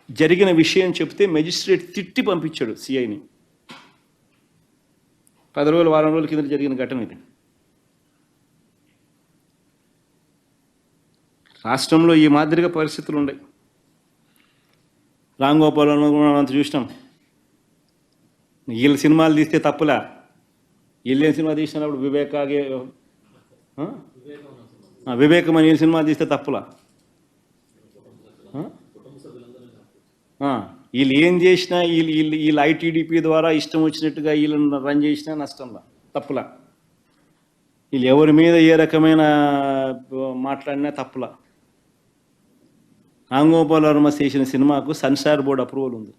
జరిగిన విషయం చెప్తే మెజిస్ట్రేట్ తిట్టి పంపించాడు సిఐని. 10 రోజులు వారం రోజుల కింద జరిగిన ఘటన ఇది. రాష్ట్రంలో ఈ మాదిరిగా పరిస్థితులు ఉన్నాయి. రామ్ గోపాల్ అంత చూసినాం. వీళ్ళ సినిమాలు తీస్తే తప్పులా? వీళ్ళేం సినిమా తీసినప్పుడు వివేకం అని వీళ్ళ సినిమాలు తీస్తే తప్పులా? వీళ్ళు ఏం చేసినా వీళ్ళు ఐటీడీపీ ద్వారా ఇష్టం వచ్చినట్టుగా వీళ్ళని రన్ చేసినా నష్టంలా, తప్పులా? వీళ్ళు ఎవరి మీద ఏ రకమైన మాట్లాడినా తప్పులా? రామ్ గోపాల్ వర్మ చేసిన సినిమాకు సెన్సార్ బోర్డు అప్రూవల్ ఉంది.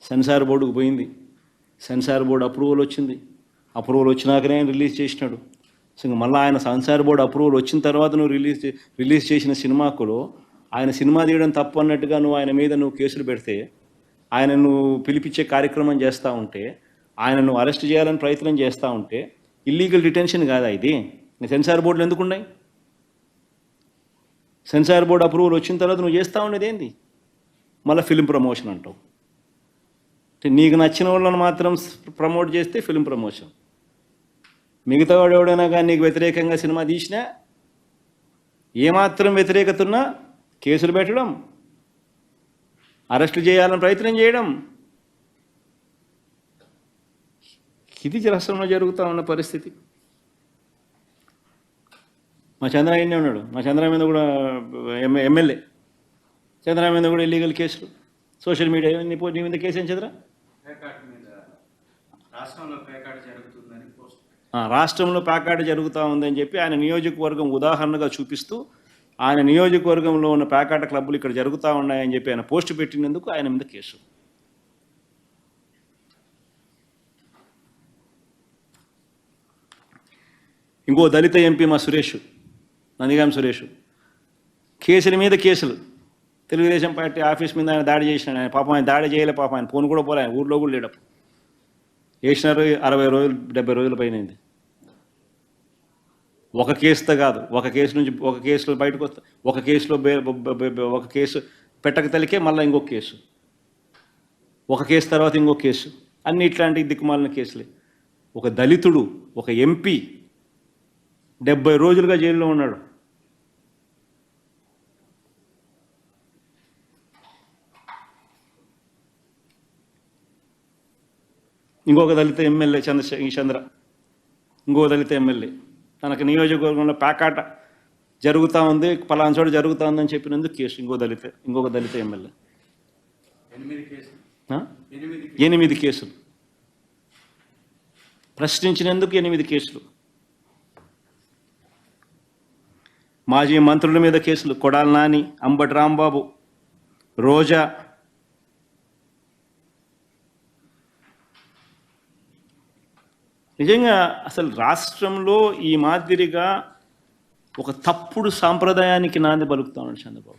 సెన్సార్ బోర్డుకు పోయింది, సెన్సార్ బోర్డు అప్రూవల్ వచ్చింది. అప్రూవల్ వచ్చినాకనే రిలీజ్ చేసినాడు. సో మళ్ళీ ఆయన సెన్సార్ బోర్డు అప్రూవల్ వచ్చిన తర్వాత నువ్వు రిలీజ్ చేసిన సినిమాకులో ఆయన సినిమా తీయడం తప్పు అన్నట్టుగా నువ్వు ఆయన మీద కేసులు పెడితే, ఆయన నువ్వు పిలిపించే కార్యక్రమం చేస్తూ ఉంటే, ఆయన నువ్వు అరెస్ట్ చేయాలని ప్రయత్నం చేస్తూ ఉంటే ఇల్లీగల్ డిటెన్షన్ కాదా ఇది? సెన్సార్ బోర్డులు ఎందుకు ఉన్నాయి? సెన్సార్ బోర్డు అప్రూవల్ వచ్చిన తర్వాత నువ్వు చేస్తూ ఉండేది ఏంది? మళ్ళీ ఫిలిం ప్రమోషన్ అంటావు. నీకు నచ్చిన వాళ్ళని మాత్రం ప్రమోట్ చేస్తే ఫిలిం ప్రమోషన్, మిగతా వాడు ఎవడైనా కానీ నీకు వ్యతిరేకంగా సినిమా తీసినా, ఏమాత్రం వ్యతిరేకత ఉన్నా కేసులు పెట్టడం, అరెస్టులు చేయాలని ప్రయత్నం చేయడం, ఇది రాష్ట్రంలో జరుగుతూ ఉన్న పరిస్థితి. మా చంద్రయ్యనే ఉన్నాడు, మా చంద్ర మీద కూడా ఎమ్మెల్యే చంద్ర మీద కూడా ఇల్లీగల్ కేసులు, సోషల్ మీడియా. నీ మీద కేసు ఏం చంద్ర? రాష్ట్రంలో ప్యాకాట్ జరుగుతూ ఉందని చెప్పి ఆయన నియోజకవర్గం ఉదాహరణగా చూపిస్తూ, ఆయన నియోజకవర్గంలో ఉన్న ప్యాకాట క్లబ్బులు ఇక్కడ జరుగుతూ ఉన్నాయని చెప్పి ఆయన పోస్ట్ పెట్టినందుకు ఆయన మీద కేసు. ఇంకో దళిత ఎంపీ మా సురేష్, నందిగాం సురేష్, కేసుల మీద కేసులు. తెలుగుదేశం పార్టీ ఆఫీస్ మీద ఆయన దాడి చేసినాడు. ఆయన పాపం ఆయన దాడి చేయలే, పాపం ఆయన ఫోన్ కూడా పోలే, ఆయన ఊళ్ళో కూడా లేడప్పుడు. వేసినారు 60 రోజులు 70 రోజుల పైన. ఒక కేసుతో కాదు, ఒక కేసులో బయటకు వస్తా, ఒక కేసు పెట్టక తలికే మళ్ళీ ఇంకొక కేసు, ఒక కేసు తర్వాత ఇంకొక కేసు, అన్ని ఇట్లాంటి దిక్కుమాలిన కేసులే. ఒక దళితుడు, ఒక ఎంపీ 70 రోజులుగా జైల్లో ఉన్నాడు. ఇంకొక దళిత ఎమ్మెల్యే చంద్ర, ఇంకొక దళిత ఎమ్మెల్యే తనకు నియోజకవర్గంలో ప్యాకాట జరుగుతూ ఉంది, పలానా చోట జరుగుతూ ఉందని చెప్పినందుకు కేసు. ఇంకొక దళిత ఎమ్మెల్యే 8 కేసులు, ప్రశ్నించినందుకు 8 కేసులు. మాజీ మంత్రుల మీద కేసులు, కొడాలి నాని, అంబటి రాంబాబు, రోజా. నిజంగా అసలు రాష్ట్రంలో ఈ మాదిరిగా ఒక తప్పుడు సాంప్రదాయానికి నాంది పలుకుతా ఉన్నాడు చంద్రబాబు.